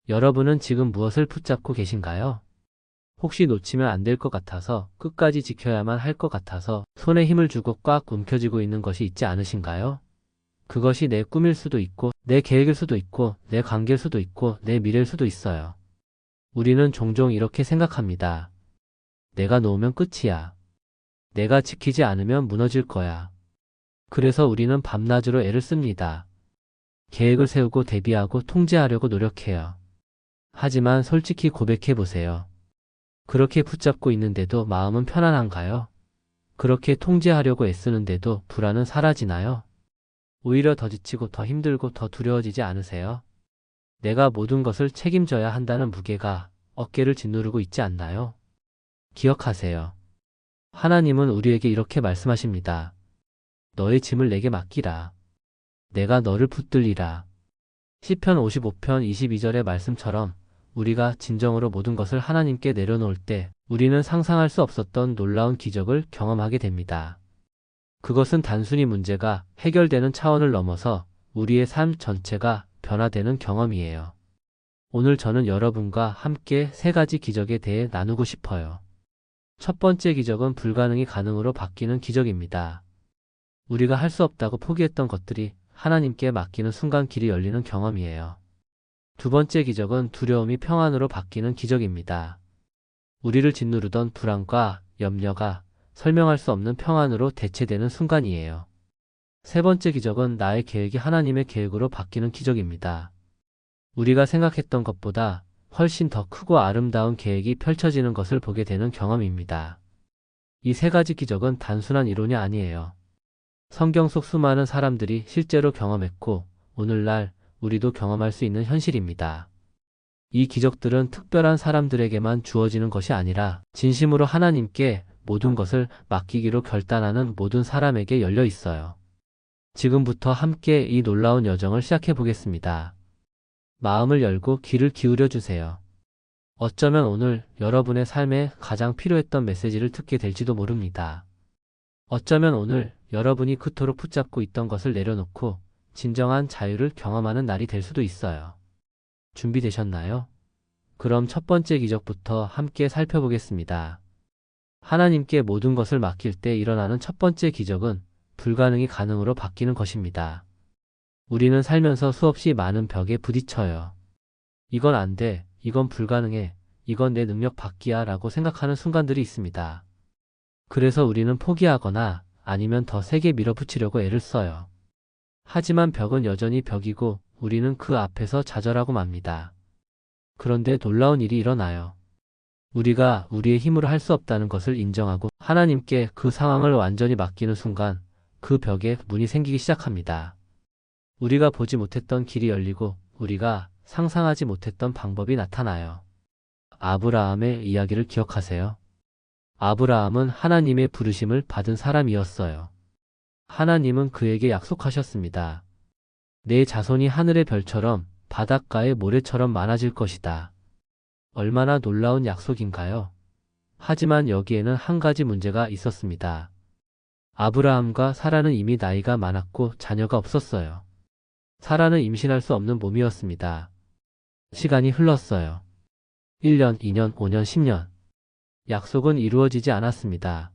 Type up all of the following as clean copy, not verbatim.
여러분은 지금 무엇을 붙잡고 계신가요? 혹시 놓치면 안 될 것 같아서, 끝까지 지켜야만 할 것 같아서 손에 힘을 주고 꽉 움켜쥐고 있는 것이 있지 않으신가요? 그것이 내 꿈일 수도 있고, 내 계획일 수도 있고, 내 관계일 수도 있고, 내 미래일 수도 있어요. 우리는 종종 이렇게 생각합니다. 내가 놓으면 끝이야. 내가 지키지 않으면 무너질 거야. 그래서 우리는 밤낮으로 애를 씁니다. 계획을 세우고 대비하고 통제하려고 노력해요. 하지만 솔직히 고백해 보세요. 그렇게 붙잡고 있는데도 마음은 편안한가요? 그렇게 통제하려고 애쓰는데도 불안은 사라지나요? 오히려 더 지치고 더 힘들고 더 두려워지지 않으세요? 내가 모든 것을 책임져야 한다는 무게가 어깨를 짓누르고 있지 않나요? 기억하세요. 하나님은 우리에게 이렇게 말씀하십니다. 너의 짐을 내게 맡기라. 내가 너를 붙들리라. 시편 55편 22절의 말씀처럼 우리가 진정으로 모든 것을 하나님께 내려놓을 때 우리는 상상할 수 없었던 놀라운 기적을 경험하게 됩니다. 그것은 단순히 문제가 해결되는 차원을 넘어서 우리의 삶 전체가 변화되는 경험이에요. 오늘 저는 여러분과 함께 세 가지 기적에 대해 나누고 싶어요. 첫 번째 기적은 불가능이 가능으로 바뀌는 기적입니다. 우리가 할 수 없다고 포기했던 것들이 하나님께 맡기는 순간 길이 열리는 경험이에요. 두 번째 기적은 두려움이 평안으로 바뀌는 기적입니다. 우리를 짓누르던 불안과 염려가 설명할 수 없는 평안으로 대체되는 순간이에요. 세 번째 기적은 나의 계획이 하나님의 계획으로 바뀌는 기적입니다. 우리가 생각했던 것보다 훨씬 더 크고 아름다운 계획이 펼쳐지는 것을 보게 되는 경험입니다. 이 세 가지 기적은 단순한 이론이 아니에요. 성경 속 수많은 사람들이 실제로 경험했고 오늘날 우리도 경험할 수 있는 현실입니다. 이 기적들은 특별한 사람들에게만 주어지는 것이 아니라 진심으로 하나님께 모든 것을 맡기기로 결단하는 모든 사람에게 열려 있어요. 지금부터 함께 이 놀라운 여정을 시작해 보겠습니다. 마음을 열고 귀를 기울여 주세요. 어쩌면 오늘 여러분의 삶에 가장 필요했던 메시지를 듣게 될지도 모릅니다. 어쩌면 오늘 여러분이 그토록 붙잡고 있던 것을 내려놓고 진정한 자유를 경험하는 날이 될 수도 있어요. 준비되셨나요? 그럼 첫 번째 기적부터 함께 살펴보겠습니다. 하나님께 모든 것을 맡길 때 일어나는 첫 번째 기적은 불가능이 가능으로 바뀌는 것입니다. 우리는 살면서 수없이 많은 벽에 부딪혀요. 이건 안 돼, 이건 불가능해, 이건 내 능력 밖이야 라고 생각하는 순간들이 있습니다. 그래서 우리는 포기하거나 아니면 더 세게 밀어붙이려고 애를 써요. 하지만 벽은 여전히 벽이고 우리는 그 앞에서 좌절하고 맙니다. 그런데 놀라운 일이 일어나요. 우리가 우리의 힘으로 할 수 없다는 것을 인정하고 하나님께 그 상황을 완전히 맡기는 순간 그 벽에 문이 생기기 시작합니다. 우리가 보지 못했던 길이 열리고 우리가 상상하지 못했던 방법이 나타나요. 아브라함의 이야기를 기억하세요? 아브라함은 하나님의 부르심을 받은 사람이었어요. 하나님은 그에게 약속하셨습니다. 내 자손이 하늘의 별처럼 바닷가의 모래처럼 많아질 것이다. 얼마나 놀라운 약속인가요? 하지만 여기에는 한 가지 문제가 있었습니다. 아브라함과 사라는 이미 나이가 많았고 자녀가 없었어요. 사라는 임신할 수 없는 몸이었습니다. 시간이 흘렀어요. 1년, 2년, 5년, 10년. 약속은 이루어지지 않았습니다.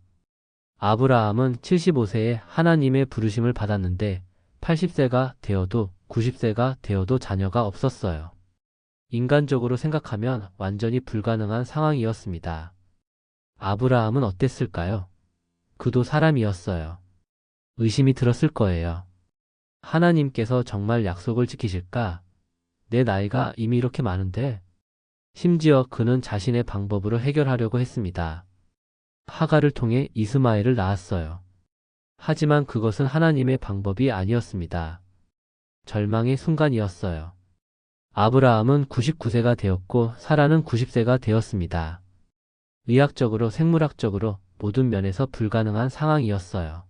아브라함은 75세에 하나님의 부르심을 받았는데 80세가 되어도 90세가 되어도 자녀가 없었어요. 인간적으로 생각하면 완전히 불가능한 상황이었습니다. 아브라함은 어땠을까요? 그도 사람이었어요. 의심이 들었을 거예요. 하나님께서 정말 약속을 지키실까? 내 나이가 이미 이렇게 많은데? 심지어 그는 자신의 방법으로 해결하려고 했습니다. 하갈을 통해 이스마엘을 낳았어요. 하지만 그것은 하나님의 방법이 아니었습니다. 절망의 순간이었어요. 아브라함은 99세가 되었고 사라는 90세가 되었습니다. 의학적으로 생물학적으로 모든 면에서 불가능한 상황이었어요.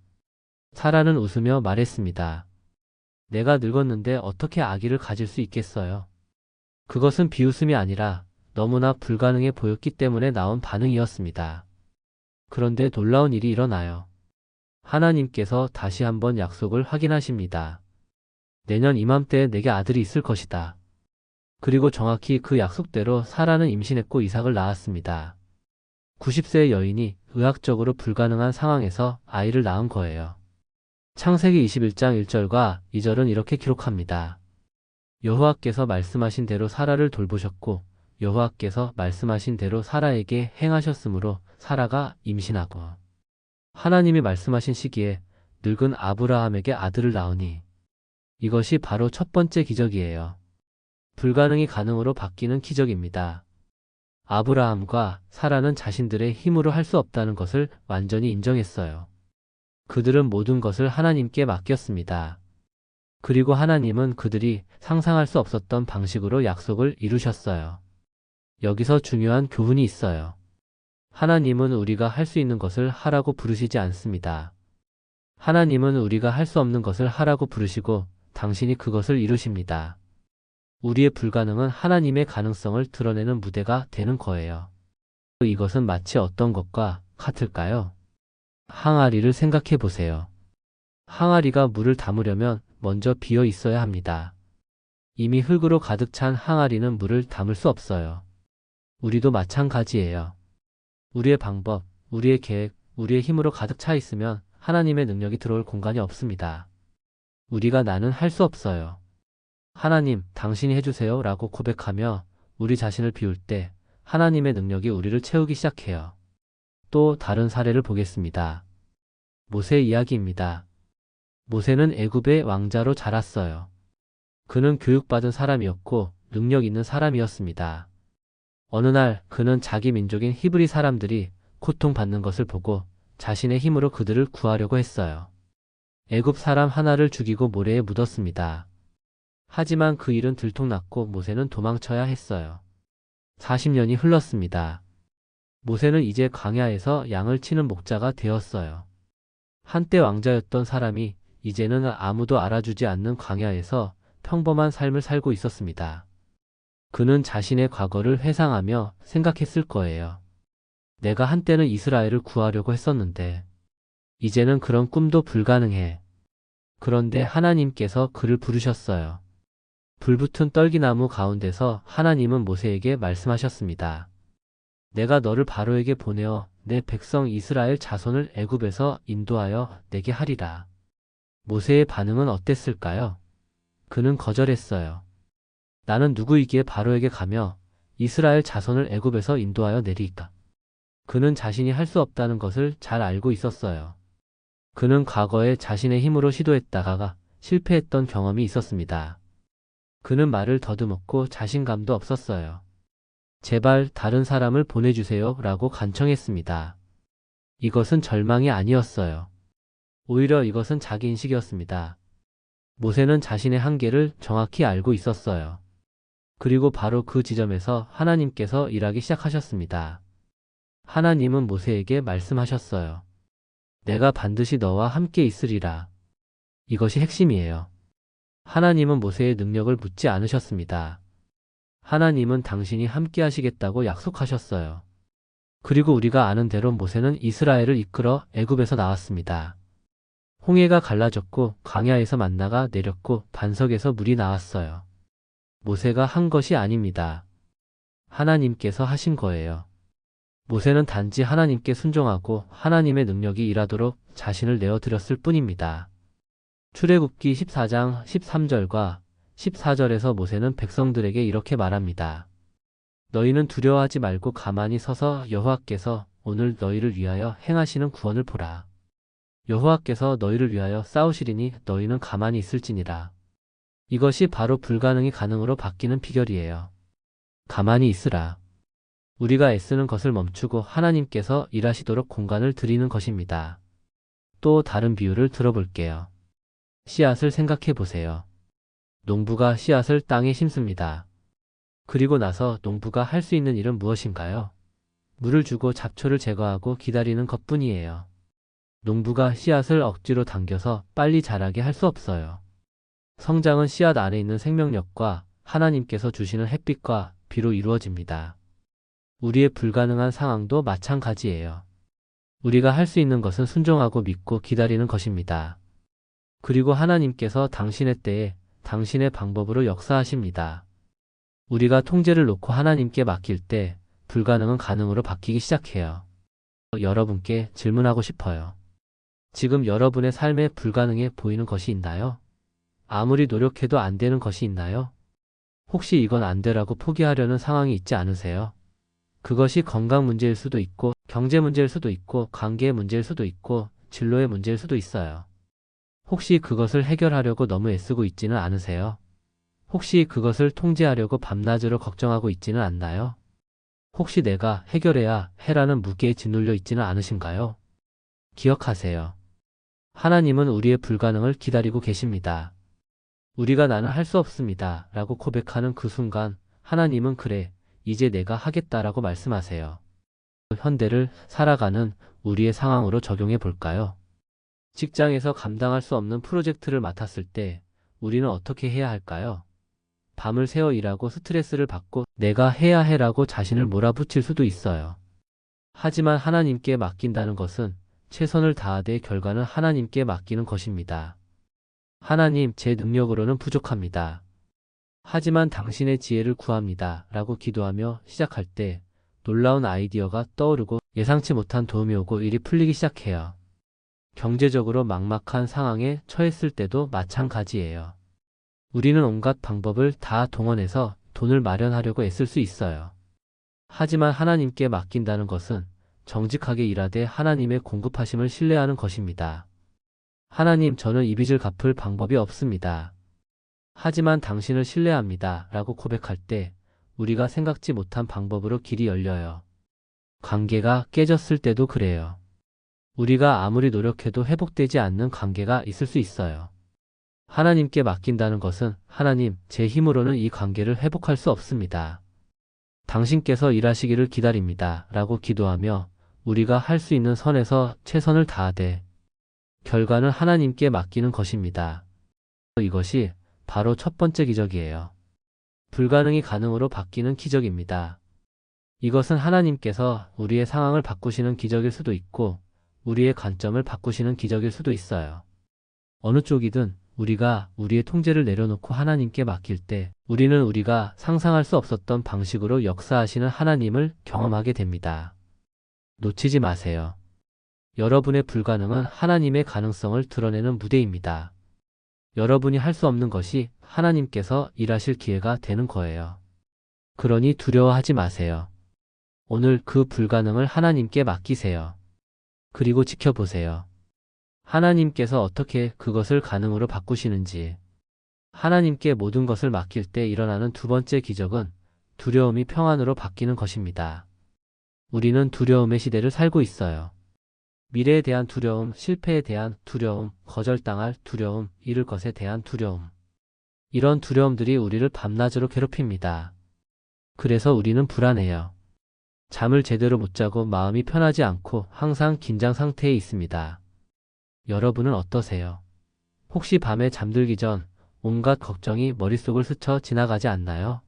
사라는 웃으며 말했습니다. 내가 늙었는데 어떻게 아기를 가질 수 있겠어요? 그것은 비웃음이 아니라 너무나 불가능해 보였기 때문에 나온 반응이었습니다. 그런데 놀라운 일이 일어나요. 하나님께서 다시 한번 약속을 확인하십니다. 내년 이맘때에 내게 아들이 있을 것이다. 그리고 정확히 그 약속대로 사라는 임신했고 이삭을 낳았습니다. 90세의 여인이 의학적으로 불가능한 상황에서 아이를 낳은 거예요. 창세기 21장 1절과 2절은 이렇게 기록합니다. 여호와께서 말씀하신 대로 사라를 돌보셨고 여호와께서 말씀하신 대로 사라에게 행하셨으므로 사라가 임신하고 하나님이 말씀하신 시기에 늙은 아브라함에게 아들을 낳으니 이것이 바로 첫 번째 기적이에요. 불가능이 가능으로 바뀌는 기적입니다. 아브라함과 사라는 자신들의 힘으로 할 수 없다는 것을 완전히 인정했어요. 그들은 모든 것을 하나님께 맡겼습니다. 그리고 하나님은 그들이 상상할 수 없었던 방식으로 약속을 이루셨어요. 여기서 중요한 교훈이 있어요. 하나님은 우리가 할 수 있는 것을 하라고 부르시지 않습니다. 하나님은 우리가 할 수 없는 것을 하라고 부르시고 당신이 그것을 이루십니다. 우리의 불가능은 하나님의 가능성을 드러내는 무대가 되는 거예요. 이것은 마치 어떤 것과 같을까요? 항아리를 생각해 보세요. 항아리가 물을 담으려면 먼저 비어 있어야 합니다. 이미 흙으로 가득 찬 항아리는 물을 담을 수 없어요. 우리도 마찬가지예요. 우리의 방법, 우리의 계획, 우리의 힘으로 가득 차 있으면 하나님의 능력이 들어올 공간이 없습니다. 우리가 나는 할 수 없어요. 하나님, 당신이 해주세요 라고 고백하며 우리 자신을 비울 때 하나님의 능력이 우리를 채우기 시작해요. 또 다른 사례를 보겠습니다. 모세 이야기입니다. 모세는 애굽의 왕자로 자랐어요. 그는 교육받은 사람이었고 능력 있는 사람이었습니다. 어느 날 그는 자기 민족인 히브리 사람들이 고통받는 것을 보고 자신의 힘으로 그들을 구하려고 했어요. 애굽 사람 하나를 죽이고 모래에 묻었습니다. 하지만 그 일은 들통났고 모세는 도망쳐야 했어요. 40년이 흘렀습니다. 모세는 이제 광야에서 양을 치는 목자가 되었어요. 한때 왕자였던 사람이 이제는 아무도 알아주지 않는 광야에서 평범한 삶을 살고 있었습니다. 그는 자신의 과거를 회상하며 생각했을 거예요. 내가 한때는 이스라엘을 구하려고 했었는데 이제는 그런 꿈도 불가능해. 그런데 하나님께서 그를 부르셨어요. 불붙은 떨기나무 가운데서 하나님은 모세에게 말씀하셨습니다. 내가 너를 바로에게 보내어 내 백성 이스라엘 자손을 애굽에서 인도하여 내게 하리라. 모세의 반응은 어땠을까요? 그는 거절했어요. 나는 누구이기에 바로에게 가며 이스라엘 자손을 애굽에서 인도하여 내리까? 그는 자신이 할 수 없다는 것을 잘 알고 있었어요. 그는 과거에 자신의 힘으로 시도했다가 실패했던 경험이 있었습니다. 그는 말을 더듬었고 자신감도 없었어요. 제발 다른 사람을 보내주세요 라고 간청했습니다. 이것은 절망이 아니었어요. 오히려 이것은 자기인식이었습니다. 모세는 자신의 한계를 정확히 알고 있었어요. 그리고 바로 그 지점에서 하나님께서 일하기 시작하셨습니다. 하나님은 모세에게 말씀하셨어요. 내가 반드시 너와 함께 있으리라. 이것이 핵심이에요. 하나님은 모세의 능력을 묻지 않으셨습니다. 하나님은 당신이 함께 하시겠다고 약속하셨어요. 그리고 우리가 아는 대로 모세는 이스라엘을 이끌어 애굽에서 나왔습니다. 홍해가 갈라졌고 광야에서 만나가 내렸고 반석에서 물이 나왔어요. 모세가 한 것이 아닙니다. 하나님께서 하신 거예요. 모세는 단지 하나님께 순종하고 하나님의 능력이 일하도록 자신을 내어드렸을 뿐입니다. 출애굽기 14장 13절과 14절에서 모세는 백성들에게 이렇게 말합니다. 너희는 두려워하지 말고 가만히 서서 여호와께서 오늘 너희를 위하여 행하시는 구원을 보라. 여호와께서 너희를 위하여 싸우시리니 너희는 가만히 있을지니라. 이것이 바로 불가능이 가능으로 바뀌는 비결이에요. 가만히 있으라. 우리가 애쓰는 것을 멈추고 하나님께서 일하시도록 공간을 드리는 것입니다. 또 다른 비유를 들어볼게요. 씨앗을 생각해 보세요. 농부가 씨앗을 땅에 심습니다. 그리고 나서 농부가 할 수 있는 일은 무엇인가요? 물을 주고 잡초를 제거하고 기다리는 것뿐이에요. 농부가 씨앗을 억지로 당겨서 빨리 자라게 할 수 없어요. 성장은 씨앗 안에 있는 생명력과 하나님께서 주시는 햇빛과 비로 이루어집니다. 우리의 불가능한 상황도 마찬가지예요. 우리가 할 수 있는 것은 순종하고 믿고 기다리는 것입니다. 그리고 하나님께서 당신의 때에 당신의 방법으로 역사하십니다. 우리가 통제를 놓고 하나님께 맡길 때 불가능은 가능으로 바뀌기 시작해요. 여러분께 질문하고 싶어요. 지금 여러분의 삶에 불가능해 보이는 것이 있나요? 아무리 노력해도 안 되는 것이 있나요? 혹시 이건 안 되라고 포기하려는 상황이 있지 않으세요? 그것이 건강 문제일 수도 있고, 경제 문제일 수도 있고, 관계의 문제일 수도 있고, 진로의 문제일 수도 있어요. 혹시 그것을 해결하려고 너무 애쓰고 있지는 않으세요? 혹시 그것을 통제하려고 밤낮으로 걱정하고 있지는 않나요? 혹시 내가 해결해야 해라는 무게에 짓눌려 있지는 않으신가요? 기억하세요. 하나님은 우리의 불가능을 기다리고 계십니다. 우리가 나는 할 수 없습니다 라고 고백하는 그 순간 하나님은 그래, 이제 내가 하겠다라고 말씀하세요. 현대를 살아가는 우리의 상황으로 적용해 볼까요? 직장에서 감당할 수 없는 프로젝트를 맡았을 때 우리는 어떻게 해야 할까요? 밤을 새워 일하고 스트레스를 받고 내가 해야 해라고 자신을 몰아붙일 수도 있어요. 하지만 하나님께 맡긴다는 것은 최선을 다하되 결과는 하나님께 맡기는 것입니다. 하나님, 제 능력으로는 부족합니다. 하지만 당신의 지혜를 구합니다 라고 기도하며 시작할 때 놀라운 아이디어가 떠오르고 예상치 못한 도움이 오고 일이 풀리기 시작해요. 경제적으로 막막한 상황에 처했을 때도 마찬가지예요. 우리는 온갖 방법을 다 동원해서 돈을 마련하려고 애쓸 수 있어요. 하지만 하나님께 맡긴다는 것은 정직하게 일하되 하나님의 공급하심을 신뢰하는 것입니다. 하나님, 저는 이 빚을 갚을 방법이 없습니다. 하지만 당신을 신뢰합니다 라고 고백할 때 우리가 생각지 못한 방법으로 길이 열려요. 관계가 깨졌을 때도 그래요. 우리가 아무리 노력해도 회복되지 않는 관계가 있을 수 있어요. 하나님께 맡긴다는 것은 하나님, 제 힘으로는 이 관계를 회복할 수 없습니다. 당신께서 일하시기를 기다립니다 라고 기도하며 우리가 할 수 있는 선에서 최선을 다하되 결과는 하나님께 맡기는 것입니다. 이것이 바로 첫 번째 기적이에요. 불가능이 가능으로 바뀌는 기적입니다. 이것은 하나님께서 우리의 상황을 바꾸시는 기적일 수도 있고 우리의 관점을 바꾸시는 기적일 수도 있어요. 어느 쪽이든 우리가 우리의 통제를 내려놓고 하나님께 맡길 때 우리는 우리가 상상할 수 없었던 방식으로 역사하시는 하나님을 경험하게 됩니다. 놓치지 마세요. 여러분의 불가능은 하나님의 가능성을 드러내는 무대입니다. 여러분이 할 수 없는 것이 하나님께서 일하실 기회가 되는 거예요. 그러니 두려워하지 마세요. 오늘 그 불가능을 하나님께 맡기세요. 그리고 지켜보세요. 하나님께서 어떻게 그것을 가능으로 바꾸시는지. 하나님께 모든 것을 맡길 때 일어나는 두 번째 기적은 두려움이 평안으로 바뀌는 것입니다. 우리는 두려움의 시대를 살고 있어요. 미래에 대한 두려움, 실패에 대한 두려움, 거절당할 두려움, 잃을 것에 대한 두려움. 이런 두려움들이 우리를 밤낮으로 괴롭힙니다. 그래서 우리는 불안해요. 잠을 제대로 못 자고 마음이 편하지 않고 항상 긴장 상태에 있습니다. 여러분은 어떠세요? 혹시 밤에 잠들기 전 온갖 걱정이 머릿속을 스쳐 지나가지 않나요?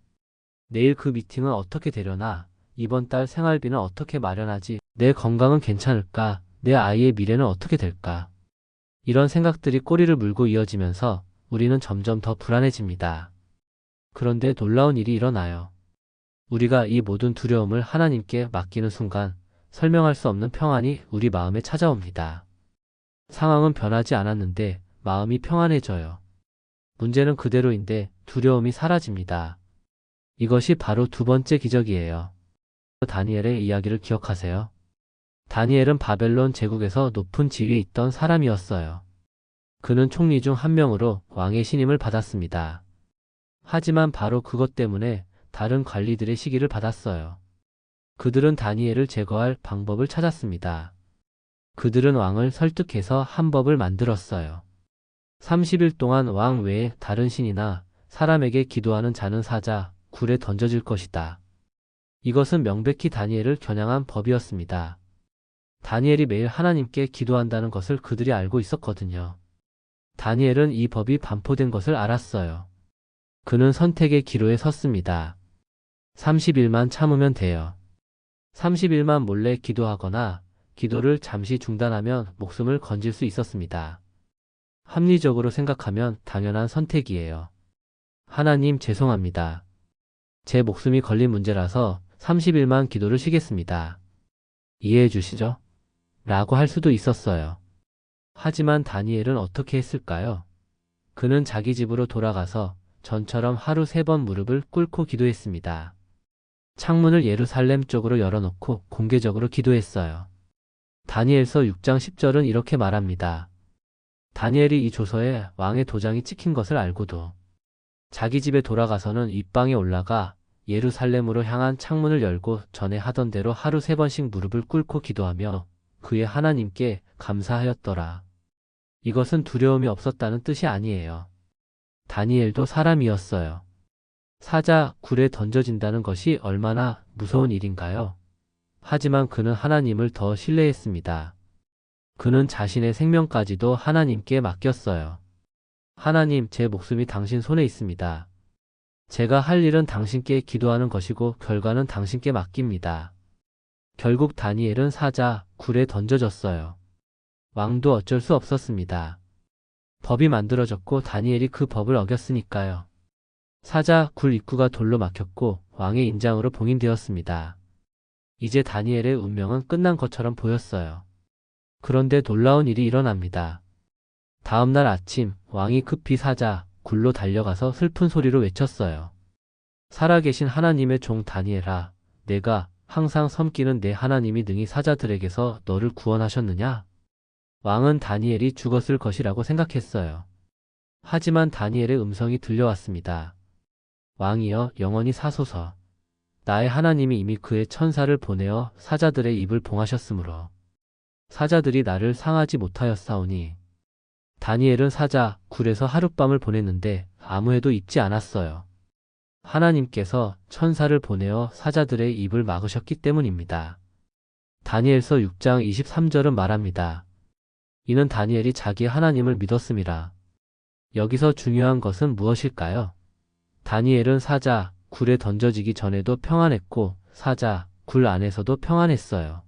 내일 그 미팅은 어떻게 되려나? 이번 달 생활비는 어떻게 마련하지? 내 건강은 괜찮을까? 내 아이의 미래는 어떻게 될까? 이런 생각들이 꼬리를 물고 이어지면서 우리는 점점 더 불안해집니다. 그런데 놀라운 일이 일어나요. 우리가 이 모든 두려움을 하나님께 맡기는 순간 설명할 수 없는 평안이 우리 마음에 찾아옵니다. 상황은 변하지 않았는데 마음이 평안해져요. 문제는 그대로인데 두려움이 사라집니다. 이것이 바로 두 번째 기적이에요. 다니엘의 이야기를 기억하세요? 다니엘은 바벨론 제국에서 높은 지위에 있던 사람이었어요. 그는 총리 중 한 명으로 왕의 신임을 받았습니다. 하지만 바로 그것 때문에 다른 관리들의 시기를 받았어요. 그들은 다니엘을 제거할 방법을 찾았습니다. 그들은 왕을 설득해서 한 법을 만들었어요. 30일 동안 왕 외에 다른 신이나 사람에게 기도하는 자는 사자, 굴에 던져질 것이다. 이것은 명백히 다니엘을 겨냥한 법이었습니다. 다니엘이 매일 하나님께 기도한다는 것을 그들이 알고 있었거든요. 다니엘은 이 법이 반포된 것을 알았어요. 그는 선택의 기로에 섰습니다. 30일만 참으면 돼요. 30일만 몰래 기도하거나 기도를 잠시 중단하면 목숨을 건질 수 있었습니다. 합리적으로 생각하면 당연한 선택이에요. 하나님, 죄송합니다. 제 목숨이 걸린 문제라서 30일만 기도를 쉬겠습니다. 이해해 주시죠? 라고 할 수도 있었어요. 하지만 다니엘은 어떻게 했을까요? 그는 자기 집으로 돌아가서 전처럼 하루 3번 무릎을 꿇고 기도했습니다. 창문을 예루살렘 쪽으로 열어놓고 공개적으로 기도했어요. 다니엘서 6장 10절은 이렇게 말합니다. 다니엘이 이 조서에 왕의 도장이 찍힌 것을 알고도 자기 집에 돌아가서는 윗방에 올라가 예루살렘으로 향한 창문을 열고 전에 하던 대로 하루 3번씩 무릎을 꿇고 기도하며 그의 하나님께 감사하였더라. 이것은 두려움이 없었다는 뜻이 아니에요. 다니엘도 사람이었어요. 사자 굴에 던져진다는 것이 얼마나 무서운 일인가요? 하지만 그는 하나님을 더 신뢰했습니다. 그는 자신의 생명까지도 하나님께 맡겼어요. 하나님, 제 목숨이 당신 손에 있습니다. 제가 할 일은 당신께 기도하는 것이고 결과는 당신께 맡깁니다. 결국 다니엘은 사자 굴에 던져졌어요. 왕도 어쩔 수 없었습니다. 법이 만들어졌고 다니엘이 그 법을 어겼으니까요. 사자 굴 입구가 돌로 막혔고 왕의 인장으로 봉인되었습니다. 이제 다니엘의 운명은 끝난 것처럼 보였어요. 그런데 놀라운 일이 일어납니다. 다음 날 아침 왕이 급히 사자 굴로 달려가서 슬픈 소리로 외쳤어요. 살아계신 하나님의 종 다니엘아, 내가 항상 섬기는 내 하나님이 능히 사자들에게서 너를 구원하셨느냐? 왕은 다니엘이 죽었을 것이라고 생각했어요. 하지만 다니엘의 음성이 들려왔습니다. 왕이여, 영원히 사소서. 나의 하나님이 이미 그의 천사를 보내어 사자들의 입을 봉하셨으므로 사자들이 나를 상하지 못하였사오니. 다니엘은 사자 굴에서 하룻밤을 보냈는데 아무 해도 입지 않았어요. 하나님께서 천사를 보내어 사자들의 입을 막으셨기 때문입니다. 다니엘서 6장 23절은 말합니다. 이는 다니엘이 자기 하나님을 믿었음이라. 여기서 중요한 것은 무엇일까요? 다니엘은 사자 굴에 던져지기 전에도 평안했고 사자 굴 안에서도 평안했어요.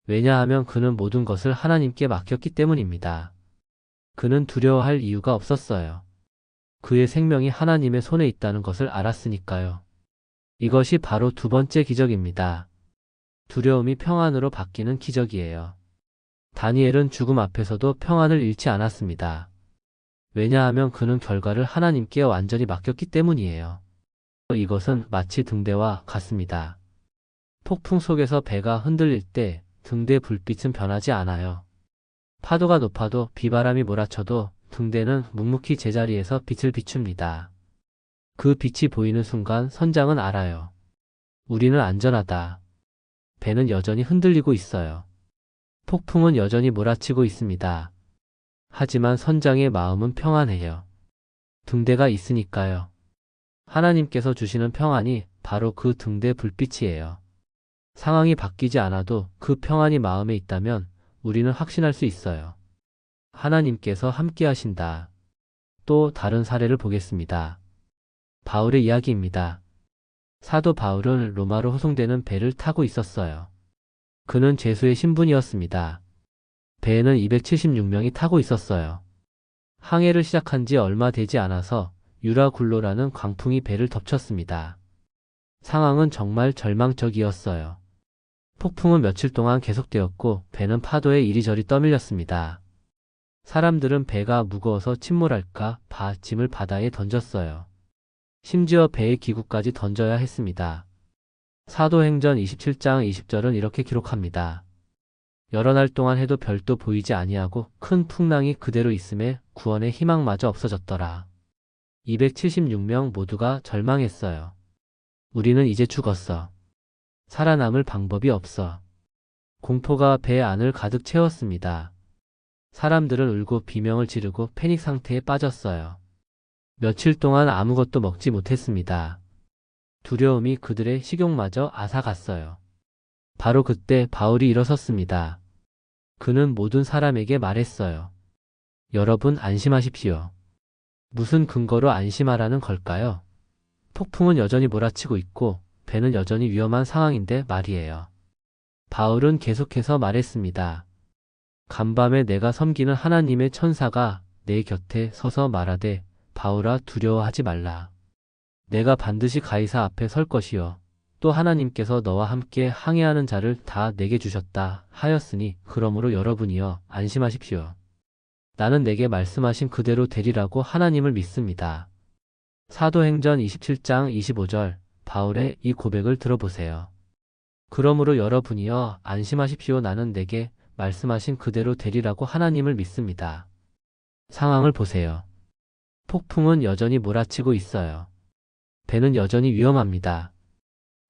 왜냐하면 그는 모든 것을 하나님께 맡겼기 때문입니다. 그는 두려워할 이유가 없었어요. 그의 생명이 하나님의 손에 있다는 것을 알았으니까요. 이것이 바로 두 번째 기적입니다. 두려움이 평안으로 바뀌는 기적이에요. 다니엘은 죽음 앞에서도 평안을 잃지 않았습니다. 왜냐하면 그는 결과를 하나님께 완전히 맡겼기 때문이에요. 이것은 마치 등대와 같습니다. 폭풍 속에서 배가 흔들릴 때 등대 불빛은 변하지 않아요. 파도가 높아도 비바람이 몰아쳐도 등대는 묵묵히 제자리에서 빛을 비춥니다. 그 빛이 보이는 순간 선장은 알아요. 우리는 안전하다. 배는 여전히 흔들리고 있어요. 폭풍은 여전히 몰아치고 있습니다. 하지만 선장의 마음은 평안해요. 등대가 있으니까요. 하나님께서 주시는 평안이 바로 그 등대 불빛이에요. 상황이 바뀌지 않아도 그 평안이 마음에 있다면 우리는 확신할 수 있어요. 하나님께서 함께 하신다. 또 다른 사례를 보겠습니다. 바울의 이야기입니다. 사도 바울은 로마로 호송되는 배를 타고 있었어요. 그는 죄수의 신분이었습니다. 배에는 276명이 타고 있었어요. 항해를 시작한 지 얼마 되지 않아서 유라굴로라는 광풍이 배를 덮쳤습니다. 상황은 정말 절망적이었어요. 폭풍은 며칠 동안 계속되었고 배는 파도에 이리저리 떠밀렸습니다. 사람들은 배가 무거워서 침몰할까 봐 짐을 바다에 던졌어요. 심지어 배의 기구까지 던져야 했습니다. 사도행전 27장 20절은 이렇게 기록합니다. 여러 날 동안 해도 별도 보이지 아니하고 큰 풍랑이 그대로 있음에 구원의 희망마저 없어졌더라. 276명 모두가 절망했어요. 우리는 이제 죽었어. 살아남을 방법이 없어. 공포가 배 안을 가득 채웠습니다. 사람들은 울고 비명을 지르고 패닉 상태에 빠졌어요. 며칠 동안 아무것도 먹지 못했습니다. 두려움이 그들의 식욕마저 앗아갔어요. 바로 그때 바울이 일어섰습니다. 그는 모든 사람에게 말했어요. 여러분 안심하십시오. 무슨 근거로 안심하라는 걸까요? 폭풍은 여전히 몰아치고 있고 배는 여전히 위험한 상황인데 말이에요. 바울은 계속해서 말했습니다. 간밤에 내가 섬기는 하나님의 천사가 내 곁에 서서 말하되 바울아 두려워하지 말라. 내가 반드시 가이사 앞에 설 것이요. 또 하나님께서 너와 함께 항해하는 자를 다 내게 주셨다 하였으니 그러므로 여러분이여 안심하십시오. 나는 내게 말씀하신 그대로 되리라고 하나님을 믿습니다. 사도행전 27장 25절 바울의 이 고백을 들어보세요. 그러므로 여러분이여 안심하십시오. 나는 내게 말씀하신 그대로 되리라고 하나님을 믿습니다. 상황을 보세요. 폭풍은 여전히 몰아치고 있어요. 배는 여전히 위험합니다.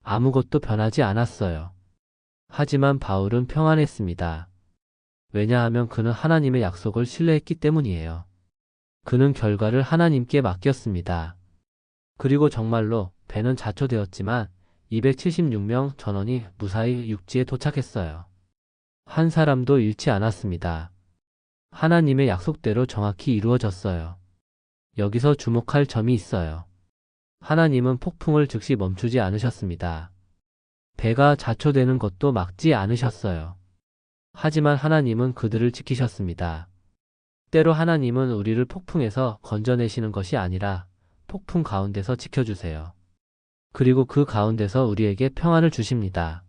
아무것도 변하지 않았어요. 하지만 바울은 평안했습니다. 왜냐하면 그는 하나님의 약속을 신뢰했기 때문이에요. 그는 결과를 하나님께 맡겼습니다. 그리고 정말로 배는 자초되었지만 276명 전원이 무사히 육지에 도착했어요. 한 사람도 잃지 않았습니다. 하나님의 약속대로 정확히 이루어졌어요. 여기서 주목할 점이 있어요. 하나님은 폭풍을 즉시 멈추지 않으셨습니다. 배가 자초되는 것도 막지 않으셨어요. 하지만 하나님은 그들을 지키셨습니다. 때로 하나님은 우리를 폭풍에서 건져내시는 것이 아니라 폭풍 가운데서 지켜주세요. 그리고 그 가운데서 우리에게 평안을 주십니다.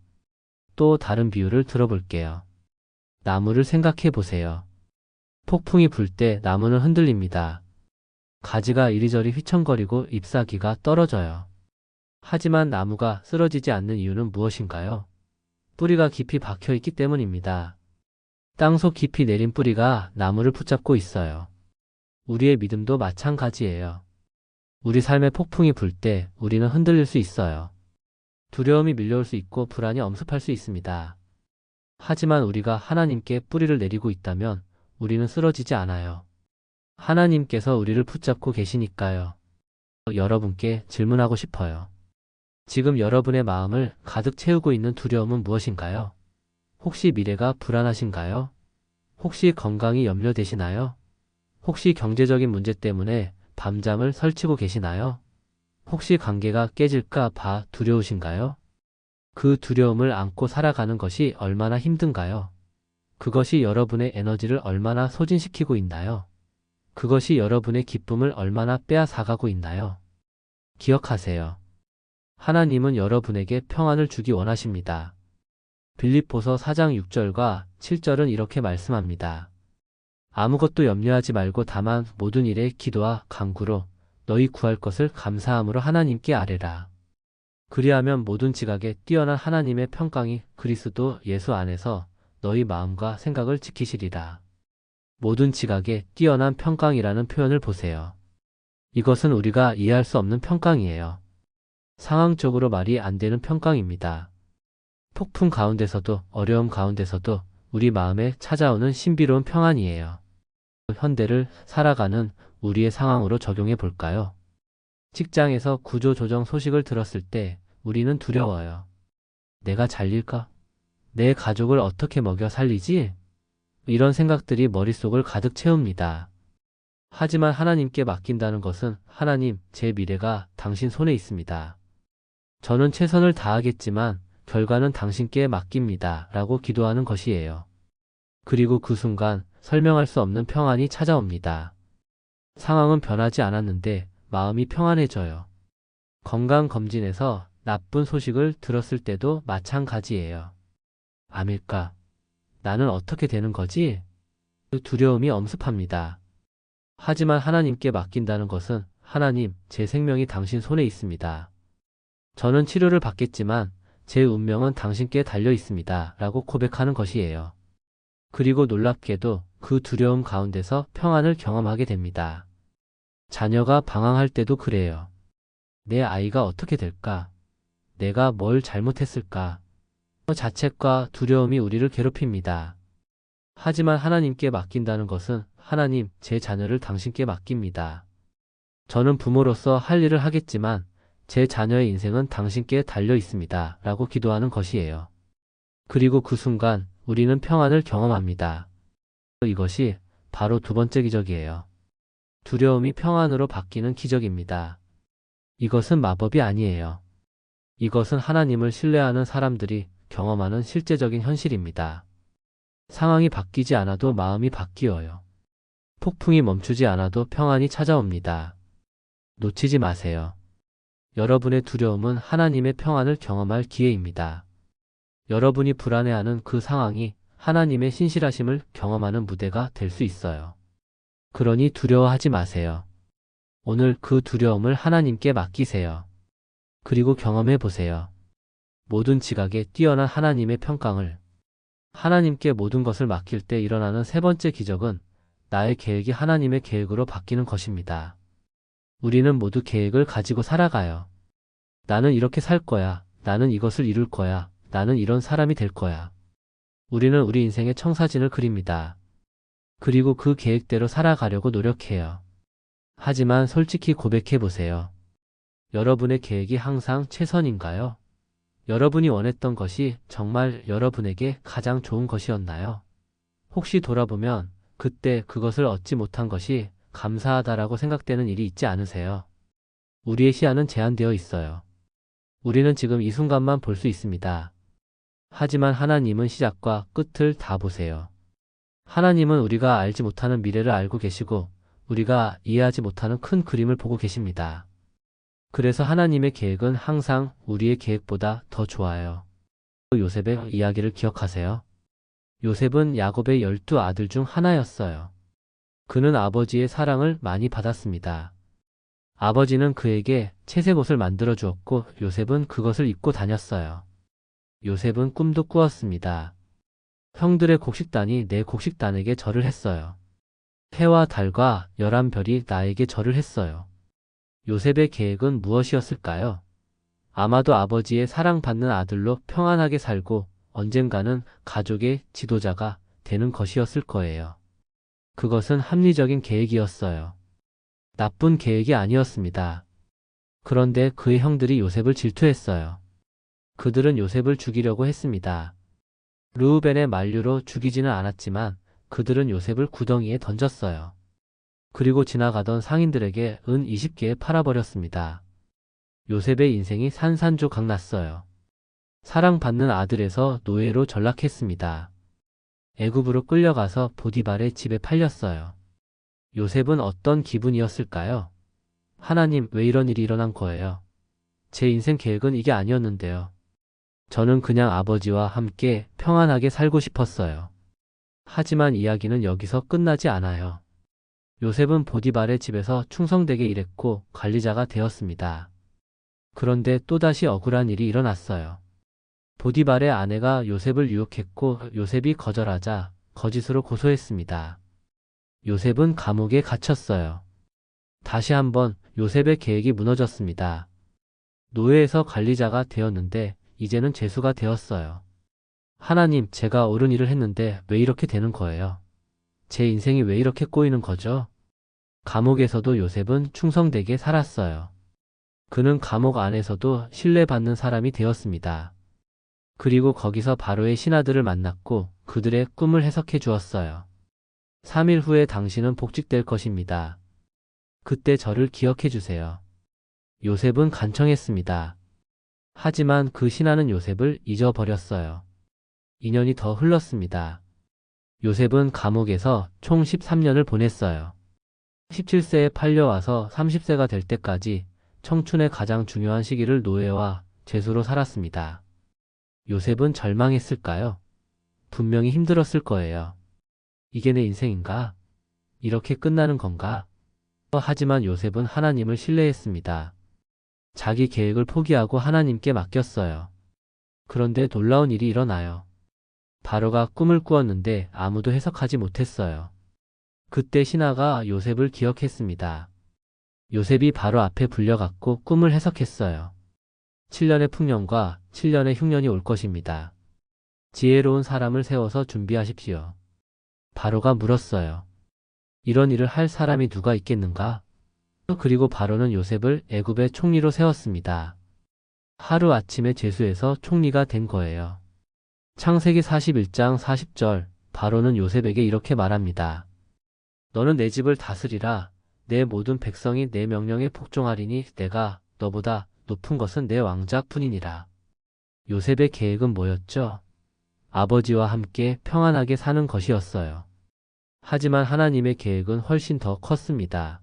또 다른 비유를 들어볼게요. 나무를 생각해 보세요. 폭풍이 불 때 나무는 흔들립니다. 가지가 이리저리 휘청거리고 잎사귀가 떨어져요. 하지만 나무가 쓰러지지 않는 이유는 무엇인가요? 뿌리가 깊이 박혀 있기 때문입니다. 땅속 깊이 내린 뿌리가 나무를 붙잡고 있어요. 우리의 믿음도 마찬가지예요. 우리 삶의 폭풍이 불 때 우리는 흔들릴 수 있어요. 두려움이 밀려올 수 있고 불안이 엄습할 수 있습니다. 하지만 우리가 하나님께 뿌리를 내리고 있다면 우리는 쓰러지지 않아요. 하나님께서 우리를 붙잡고 계시니까요. 여러분께 질문하고 싶어요. 지금 여러분의 마음을 가득 채우고 있는 두려움은 무엇인가요? 혹시 미래가 불안하신가요? 혹시 건강이 염려되시나요? 혹시 경제적인 문제 때문에 밤잠을 설치고 계시나요? 혹시 관계가 깨질까 봐 두려우신가요? 그 두려움을 안고 살아가는 것이 얼마나 힘든가요? 그것이 여러분의 에너지를 얼마나 소진시키고 있나요? 그것이 여러분의 기쁨을 얼마나 빼앗아가고 있나요? 기억하세요. 하나님은 여러분에게 평안을 주기 원하십니다. 빌립보서 4장 6절과 7절은 이렇게 말씀합니다. 아무것도 염려하지 말고 다만 모든 일에 기도와 간구로 너희 구할 것을 감사함으로 하나님께 아뢰라. 그리하면 모든 지각에 뛰어난 하나님의 평강이 그리스도 예수 안에서 너희 마음과 생각을 지키시리라. 모든 지각에 뛰어난 평강이라는 표현을 보세요. 이것은 우리가 이해할 수 없는 평강이에요. 상황적으로 말이 안 되는 평강입니다. 폭풍 가운데서도 어려움 가운데서도 우리 마음에 찾아오는 신비로운 평안이에요. 현대를 살아가는 우리의 상황으로 적용해 볼까요? 직장에서 구조조정 소식을 들었을 때 우리는 두려워요. 내가 잘릴까? 내 가족을 어떻게 먹여 살리지? 이런 생각들이 머릿속을 가득 채웁니다. 하지만 하나님께 맡긴다는 것은 하나님, 제 미래가 당신 손에 있습니다. 저는 최선을 다하겠지만 결과는 당신께 맡깁니다. 라고 기도하는 것이에요. 그리고 그 순간 설명할 수 없는 평안이 찾아옵니다. 상황은 변하지 않았는데 마음이 평안해져요. 건강검진에서 나쁜 소식을 들었을 때도 마찬가지예요. 암일까? 나는 어떻게 되는 거지? 그 두려움이 엄습합니다. 하지만 하나님께 맡긴다는 것은 하나님, 제 생명이 당신 손에 있습니다. 저는 치료를 받겠지만 제 운명은 당신께 달려 있습니다. 라고 고백하는 것이에요. 그리고 놀랍게도 그 두려움 가운데서 평안을 경험하게 됩니다. 자녀가 방황할 때도 그래요. 내 아이가 어떻게 될까? 내가 뭘 잘못했을까? 자책과 두려움이 우리를 괴롭힙니다. 하지만 하나님께 맡긴다는 것은 하나님, 제 자녀를 당신께 맡깁니다. 저는 부모로서 할 일을 하겠지만 제 자녀의 인생은 당신께 달려 있습니다. 라고 기도하는 것이에요. 그리고 그 순간 우리는 평안을 경험합니다. 이것이 바로 두 번째 기적이에요. 두려움이 평안으로 바뀌는 기적입니다. 이것은 마법이 아니에요. 이것은 하나님을 신뢰하는 사람들이 경험하는 실제적인 현실입니다. 상황이 바뀌지 않아도 마음이 바뀌어요. 폭풍이 멈추지 않아도 평안이 찾아옵니다. 놓치지 마세요. 여러분의 두려움은 하나님의 평안을 경험할 기회입니다. 여러분이 불안해하는 그 상황이 하나님의 신실하심을 경험하는 무대가 될 수 있어요. 그러니 두려워하지 마세요. 오늘 그 두려움을 하나님께 맡기세요. 그리고 경험해 보세요. 모든 지각에 뛰어난 하나님의 평강을. 하나님께 모든 것을 맡길 때 일어나는 세 번째 기적은 나의 계획이 하나님의 계획으로 바뀌는 것입니다. 우리는 모두 계획을 가지고 살아가요. 나는 이렇게 살 거야. 나는 이것을 이룰 거야. 나는 이런 사람이 될 거야. 우리는 우리 인생의 청사진을 그립니다. 그리고 그 계획대로 살아가려고 노력해요. 하지만 솔직히 고백해 보세요. 여러분의 계획이 항상 최선인가요? 여러분이 원했던 것이 정말 여러분에게 가장 좋은 것이었나요? 혹시 돌아보면 그때 그것을 얻지 못한 것이 감사하다라고 생각되는 일이 있지 않으세요? 우리의 시야는 제한되어 있어요. 우리는 지금 이 순간만 볼 수 있습니다. 하지만 하나님은 시작과 끝을 다 보세요. 하나님은 우리가 알지 못하는 미래를 알고 계시고 우리가 이해하지 못하는 큰 그림을 보고 계십니다. 그래서 하나님의 계획은 항상 우리의 계획보다 더 좋아요. 요셉의 이야기를 기억하세요? 요셉은 야곱의 12아들 중 하나였어요. 그는 아버지의 사랑을 많이 받았습니다. 아버지는 그에게 채색 옷을 만들어 주었고 요셉은 그것을 입고 다녔어요. 요셉은 꿈도 꾸었습니다. 형들의 곡식단이 내 곡식단에게 절을 했어요. 해와 달과 11별이 나에게 절을 했어요. 요셉의 계획은 무엇이었을까요? 아마도 아버지의 사랑받는 아들로 평안하게 살고 언젠가는 가족의 지도자가 되는 것이었을 거예요. 그것은 합리적인 계획이었어요. 나쁜 계획이 아니었습니다. 그런데 그의 형들이 요셉을 질투했어요. 그들은 요셉을 죽이려고 했습니다. 르우벤의 만류로 죽이지는 않았지만 그들은 요셉을 구덩이에 던졌어요. 그리고 지나가던 상인들에게 은 20개에 팔아버렸습니다. 요셉의 인생이 산산조각 났어요. 사랑받는 아들에서 노예로 전락했습니다. 애굽으로 끌려가서 보디발의 집에 팔렸어요. 요셉은 어떤 기분이었을까요? 하나님, 왜 이런 일이 일어난 거예요? 제 인생 계획은 이게 아니었는데요. 저는 그냥 아버지와 함께 평안하게 살고 싶었어요. 하지만 이야기는 여기서 끝나지 않아요. 요셉은 보디발의 집에서 충성되게 일했고 관리자가 되었습니다. 그런데 또다시 억울한 일이 일어났어요. 보디발의 아내가 요셉을 유혹했고 요셉이 거절하자 거짓으로 고소했습니다. 요셉은 감옥에 갇혔어요. 다시 한번 요셉의 계획이 무너졌습니다. 노예에서 관리자가 되었는데 이제는 죄수가 되었어요. 하나님, 제가 옳은 일을 했는데 왜 이렇게 되는 거예요? 제 인생이 왜 이렇게 꼬이는 거죠? 감옥에서도 요셉은 충성되게 살았어요. 그는 감옥 안에서도 신뢰받는 사람이 되었습니다. 그리고 거기서 바로의 신하들을 만났고 그들의 꿈을 해석해 주었어요. 3일 후에 당신은 복직될 것입니다. 그때 저를 기억해 주세요. 요셉은 간청했습니다. 하지만 그 신하는 요셉을 잊어버렸어요. 2년이 더 흘렀습니다. 요셉은 감옥에서 총 13년을 보냈어요. 17세에 팔려와서 30세가 될 때까지 청춘의 가장 중요한 시기를 노예와 죄수로 살았습니다. 요셉은 절망했을까요? 분명히 힘들었을 거예요. 이게 내 인생인가? 이렇게 끝나는 건가? 하지만 요셉은 하나님을 신뢰했습니다. 자기 계획을 포기하고 하나님께 맡겼어요. 그런데 놀라운 일이 일어나요. 바로가 꿈을 꾸었는데 아무도 해석하지 못했어요. 그때 신하가 요셉을 기억했습니다. 요셉이 바로 앞에 불려갔고 꿈을 해석했어요. 7년의 풍년과 7년의 흉년이 올 것입니다. 지혜로운 사람을 세워서 준비하십시오. 바로가 물었어요. 이런 일을 할 사람이 누가 있겠는가? 그리고 바로는 요셉을 애굽의 총리로 세웠습니다. 하루아침에 죄수에서 총리가 된 거예요. 창세기 41장 40절, 바로는 요셉에게 이렇게 말합니다. 너는 내 집을 다스리라. 내 모든 백성이 내 명령에 복종하리니 내가 너보다 높은 것은 내 왕자뿐이니라. 요셉의 계획은 뭐였죠? 아버지와 함께 평안하게 사는 것이었어요. 하지만 하나님의 계획은 훨씬 더 컸습니다.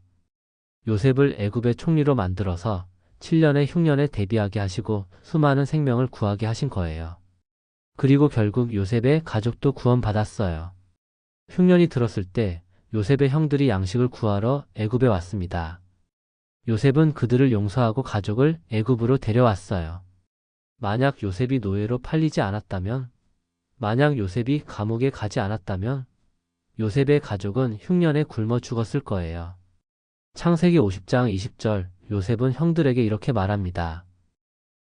요셉을 애굽의 총리로 만들어서 7년의 흉년에 대비하게 하시고 수많은 생명을 구하게 하신 거예요. 그리고 결국 요셉의 가족도 구원받았어요. 흉년이 들었을 때 요셉의 형들이 양식을 구하러 애굽에 왔습니다. 요셉은 그들을 용서하고 가족을 애굽으로 데려왔어요. 만약 요셉이 노예로 팔리지 않았다면, 만약 요셉이 감옥에 가지 않았다면 요셉의 가족은 흉년에 굶어 죽었을 거예요. 창세기 50장 20절 요셉은 형들에게 이렇게 말합니다.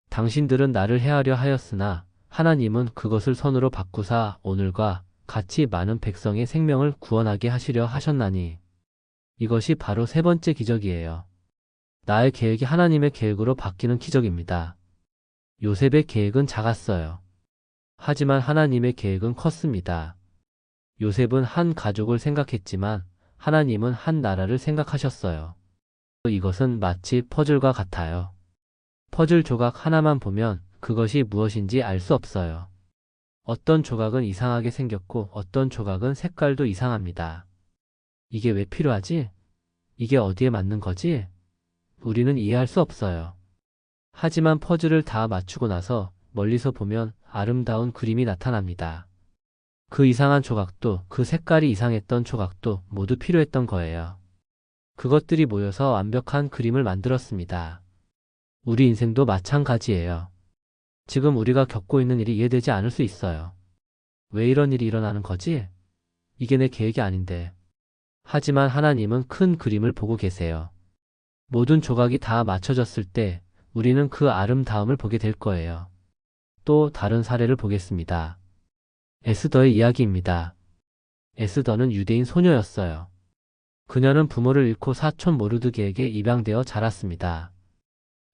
당신들은 나를 해하려 하였으나 하나님은 그것을 선으로 바꾸사 오늘과 같이 많은 백성의 생명을 구원하게 하시려 하셨나니 이것이 바로 세 번째 기적이에요. 나의 계획이 하나님의 계획으로 바뀌는 기적입니다. 요셉의 계획은 작았어요. 하지만 하나님의 계획은 컸습니다. 요셉은 한 가족을 생각했지만 하나님은 한 나라를 생각하셨어요. 이것은 마치 퍼즐과 같아요. 퍼즐 조각 하나만 보면 그것이 무엇인지 알 수 없어요. 어떤 조각은 이상하게 생겼고 어떤 조각은 색깔도 이상합니다. 이게 왜 필요하지? 이게 어디에 맞는 거지? 우리는 이해할 수 없어요. 하지만 퍼즐을 다 맞추고 나서 멀리서 보면 아름다운 그림이 나타납니다. 그 이상한 조각도 그 색깔이 이상했던 조각도 모두 필요했던 거예요. 그것들이 모여서 완벽한 그림을 만들었습니다. 우리 인생도 마찬가지예요. 지금 우리가 겪고 있는 일이 이해되지 않을 수 있어요. 왜 이런 일이 일어나는 거지? 이게 내 계획이 아닌데. 하지만 하나님은 큰 그림을 보고 계세요. 모든 조각이 다 맞춰졌을 때 우리는 그 아름다움을 보게 될 거예요. 또 다른 사례를 보겠습니다. 에스더의 이야기입니다. 에스더는 유대인 소녀였어요. 그녀는 부모를 잃고 사촌 모르드게에게 입양되어 자랐습니다.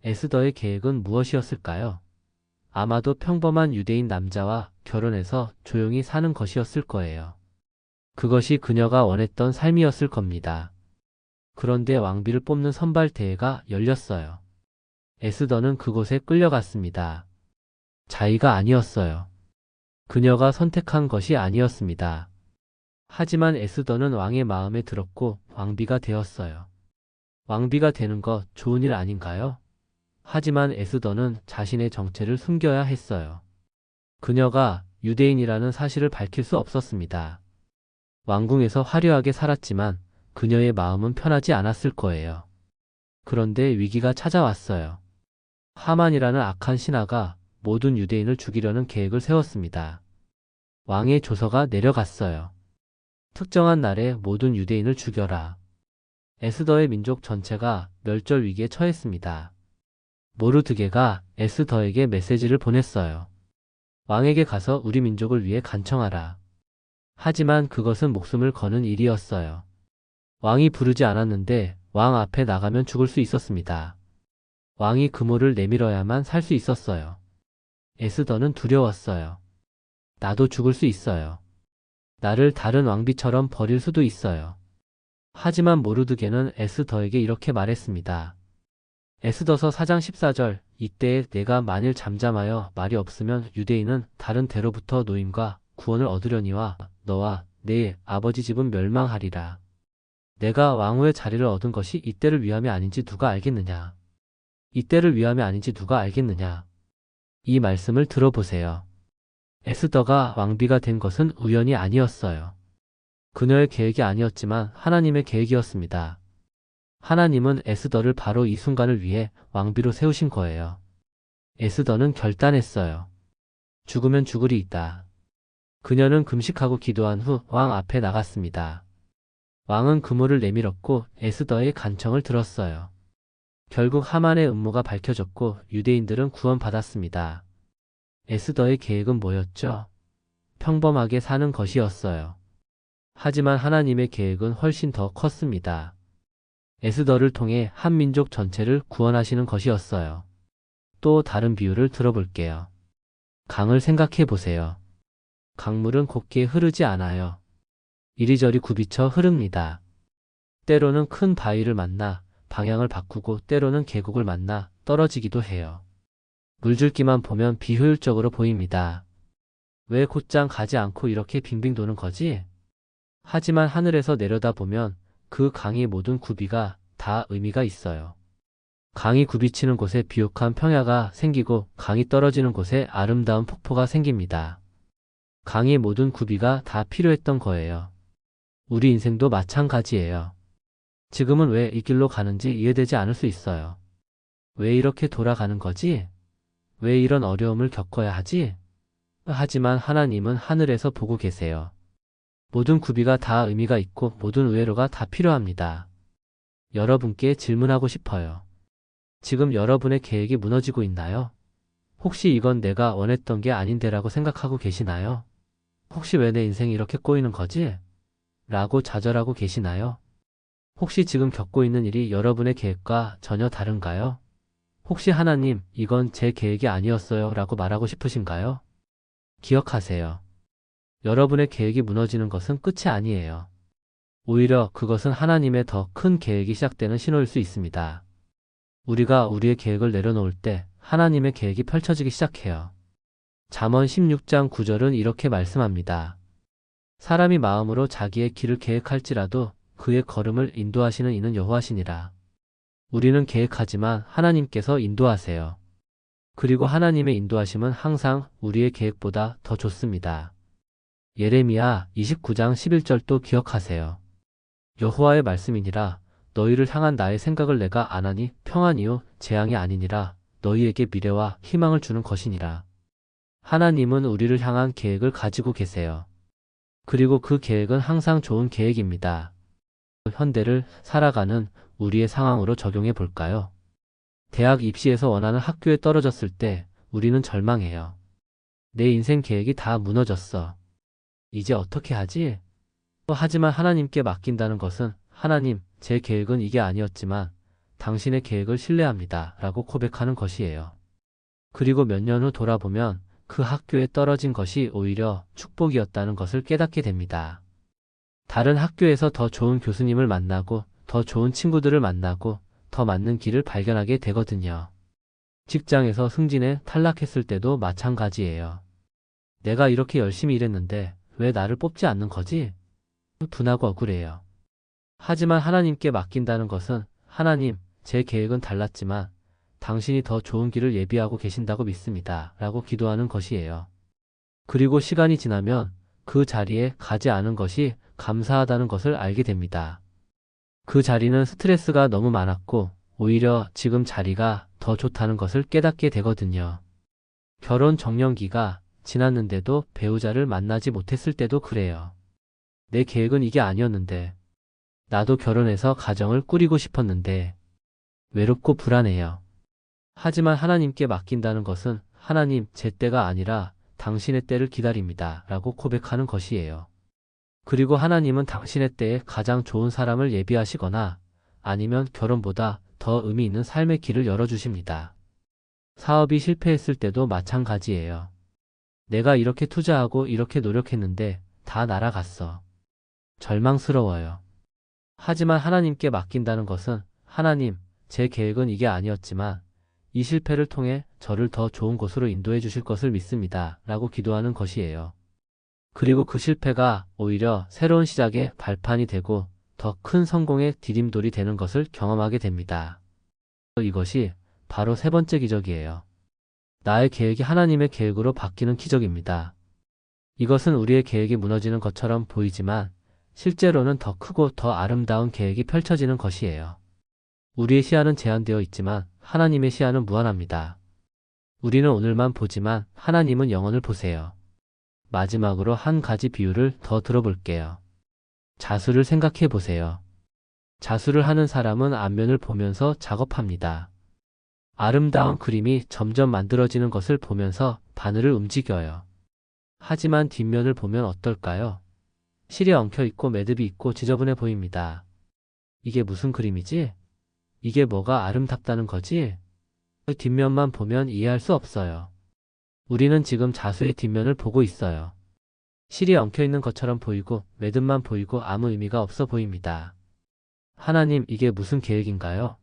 에스더의 계획은 무엇이었을까요? 아마도 평범한 유대인 남자와 결혼해서 조용히 사는 것이었을 거예요. 그것이 그녀가 원했던 삶이었을 겁니다. 그런데 왕비를 뽑는 선발 대회가 열렸어요. 에스더는 그곳에 끌려갔습니다. 자의가 아니었어요. 그녀가 선택한 것이 아니었습니다. 하지만 에스더는 왕의 마음에 들었고 왕비가 되었어요. 왕비가 되는 것 좋은 일 아닌가요? 하지만 에스더는 자신의 정체를 숨겨야 했어요. 그녀가 유대인이라는 사실을 밝힐 수 없었습니다. 왕궁에서 화려하게 살았지만 그녀의 마음은 편하지 않았을 거예요. 그런데 위기가 찾아왔어요. 하만이라는 악한 신하가 모든 유대인을 죽이려는 계획을 세웠습니다. 왕의 조서가 내려갔어요. 특정한 날에 모든 유대인을 죽여라. 에스더의 민족 전체가 멸절 위기에 처했습니다. 모르드게가 에스더에게 메시지를 보냈어요. 왕에게 가서 우리 민족을 위해 간청하라. 하지만 그것은 목숨을 거는 일이었어요. 왕이 부르지 않았는데 왕 앞에 나가면 죽을 수 있었습니다. 왕이 그물을 내밀어야만 살 수 있었어요. 에스더는 두려웠어요. 나도 죽을 수 있어요. 나를 다른 왕비처럼 버릴 수도 있어요. 하지만 모르드게는 에스더에게 이렇게 말했습니다. 에스더서 4장 14절 이때에 내가 만일 잠잠하여 말이 없으면 유대인은 다른 데로부터 노임과 구원을 얻으려니와 너와 내 아버지 집은 멸망하리라. 내가 왕후의 자리를 얻은 것이 이때를 위함이 아닌지 누가 알겠느냐. 이때를 위함이 아닌지 누가 알겠느냐. 이 말씀을 들어보세요. 에스더가 왕비가 된 것은 우연이 아니었어요. 그녀의 계획이 아니었지만 하나님의 계획이었습니다. 하나님은 에스더를 바로 이 순간을 위해 왕비로 세우신 거예요. 에스더는 결단했어요. 죽으면 죽으리 있다. 그녀는 금식하고 기도한 후 왕 앞에 나갔습니다. 왕은 그물을 내밀었고 에스더의 간청을 들었어요. 결국 하만의 음모가 밝혀졌고 유대인들은 구원받았습니다. 에스더의 계획은 뭐였죠? 평범하게 사는 것이었어요. 하지만 하나님의 계획은 훨씬 더 컸습니다. 에스더를 통해 한 민족 전체를 구원하시는 것이었어요. 또 다른 비유를 들어볼게요. 강을 생각해 보세요. 강물은 곱게 흐르지 않아요. 이리저리 굽이쳐 흐릅니다. 때로는 큰 바위를 만나 방향을 바꾸고 때로는 계곡을 만나 떨어지기도 해요. 물줄기만 보면 비효율적으로 보입니다. 왜 곧장 가지 않고 이렇게 빙빙 도는 거지? 하지만 하늘에서 내려다보면 그 강의 모든 굽이가 다 의미가 있어요. 강이 굽이치는 곳에 비옥한 평야가 생기고 강이 떨어지는 곳에 아름다운 폭포가 생깁니다. 강의 모든 구비가 다 필요했던 거예요. 우리 인생도 마찬가지예요. 지금은 왜 이 길로 가는지 이해되지 않을 수 있어요. 왜 이렇게 돌아가는 거지? 왜 이런 어려움을 겪어야 하지? 하지만 하나님은 하늘에서 보고 계세요. 모든 구비가 다 의미가 있고 모든 우회로가 다 필요합니다. 여러분께 질문하고 싶어요. 지금 여러분의 계획이 무너지고 있나요? 혹시 이건 내가 원했던 게 아닌데라고 생각하고 계시나요? 혹시 왜 내 인생이 이렇게 꼬이는 거지? 라고 좌절하고 계시나요? 혹시 지금 겪고 있는 일이 여러분의 계획과 전혀 다른가요? 혹시 하나님, 이건 제 계획이 아니었어요 라고 말하고 싶으신가요? 기억하세요. 여러분의 계획이 무너지는 것은 끝이 아니에요. 오히려 그것은 하나님의 더 큰 계획이 시작되는 신호일 수 있습니다. 우리가 우리의 계획을 내려놓을 때 하나님의 계획이 펼쳐지기 시작해요. 잠언 16장 9절은 이렇게 말씀합니다. 사람이 마음으로 자기의 길을 계획할지라도 그의 걸음을 인도하시는 이는 여호와시니라. 우리는 계획하지만 하나님께서 인도하세요. 그리고 하나님의 인도하심은 항상 우리의 계획보다 더 좋습니다. 예레미야 29장 11절도 기억하세요. 여호와의 말씀이니라. 너희를 향한 나의 생각을 내가 아나니 평안이요 재앙이 아니니라. 너희에게 미래와 희망을 주는 것이니라. 하나님은 우리를 향한 계획을 가지고 계세요. 그리고 그 계획은 항상 좋은 계획입니다. 현대를 살아가는 우리의 상황으로 적용해 볼까요? 대학 입시에서 원하는 학교에 떨어졌을 때 우리는 절망해요. 내 인생 계획이 다 무너졌어. 이제 어떻게 하지? 하지만 하나님께 맡긴다는 것은 하나님, 제 계획은 이게 아니었지만 당신의 계획을 신뢰합니다. 라고 고백하는 것이에요. 그리고 몇 년 후 돌아보면 그 학교에 떨어진 것이 오히려 축복이었다는 것을 깨닫게 됩니다. 다른 학교에서 더 좋은 교수님을 만나고 더 좋은 친구들을 만나고 더 맞는 길을 발견하게 되거든요. 직장에서 승진에 탈락했을 때도 마찬가지예요. 내가 이렇게 열심히 일했는데 왜 나를 뽑지 않는 거지? 분하고 억울해요. 하지만 하나님께 맡긴다는 것은 하나님, 제 계획은 달랐지만 당신이 더 좋은 길을 예비하고 계신다고 믿습니다. 라고 기도하는 것이에요. 그리고 시간이 지나면 그 자리에 가지 않은 것이 감사하다는 것을 알게 됩니다. 그 자리는 스트레스가 너무 많았고 오히려 지금 자리가 더 좋다는 것을 깨닫게 되거든요. 결혼 정년기가 지났는데도 배우자를 만나지 못했을 때도 그래요. 내 계획은 이게 아니었는데 나도 결혼해서 가정을 꾸리고 싶었는데 외롭고 불안해요. 하지만 하나님께 맡긴다는 것은 하나님, 제 때가 아니라 당신의 때를 기다립니다. 라고 고백하는 것이에요. 그리고 하나님은 당신의 때에 가장 좋은 사람을 예비하시거나 아니면 결혼보다 더 의미 있는 삶의 길을 열어주십니다. 사업이 실패했을 때도 마찬가지예요. 내가 이렇게 투자하고 이렇게 노력했는데 다 날아갔어. 절망스러워요. 하지만 하나님께 맡긴다는 것은 하나님, 제 계획은 이게 아니었지만 이 실패를 통해 저를 더 좋은 곳으로 인도해 주실 것을 믿습니다. 라고 기도하는 것이에요. 그리고 그 실패가 오히려 새로운 시작의 발판이 되고 더 큰 성공의 디딤돌이 되는 것을 경험하게 됩니다. 이것이 바로 세 번째 기적이에요. 나의 계획이 하나님의 계획으로 바뀌는 기적입니다. 이것은 우리의 계획이 무너지는 것처럼 보이지만 실제로는 더 크고 더 아름다운 계획이 펼쳐지는 것이에요. 우리의 시야는 제한되어 있지만 하나님의 시야는 무한합니다. 우리는 오늘만 보지만 하나님은 영원을 보세요. 마지막으로 한 가지 비유를 더 들어볼게요. 자수를 생각해 보세요. 자수를 하는 사람은 앞면을 보면서 작업합니다. 아름다운 그림이 점점 만들어지는 것을 보면서 바늘을 움직여요. 하지만 뒷면을 보면 어떨까요? 실이 엉켜있고 매듭이 있고 지저분해 보입니다. 이게 무슨 그림이지? 이게 뭐가 아름답다는 거지? 뒷면만 보면 이해할 수 없어요. 우리는 지금 자수의 뒷면을 보고 있어요. 실이 엉켜있는 것처럼 보이고 매듭만 보이고 아무 의미가 없어 보입니다. 하나님, 이게 무슨 계획인가요?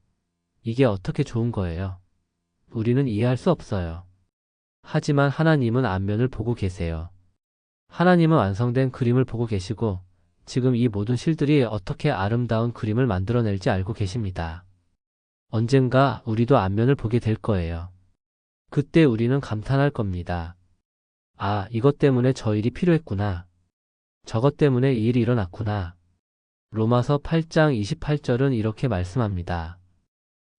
이게 어떻게 좋은 거예요? 우리는 이해할 수 없어요. 하지만 하나님은 앞면을 보고 계세요. 하나님은 완성된 그림을 보고 계시고 지금 이 모든 실들이 어떻게 아름다운 그림을 만들어낼지 알고 계십니다. 언젠가 우리도 안면을 보게 될 거예요. 그때 우리는 감탄할 겁니다. 아, 이것 때문에 저 일이 필요했구나. 저것 때문에 이 일이 일어났구나. 로마서 8장 28절은 이렇게 말씀합니다.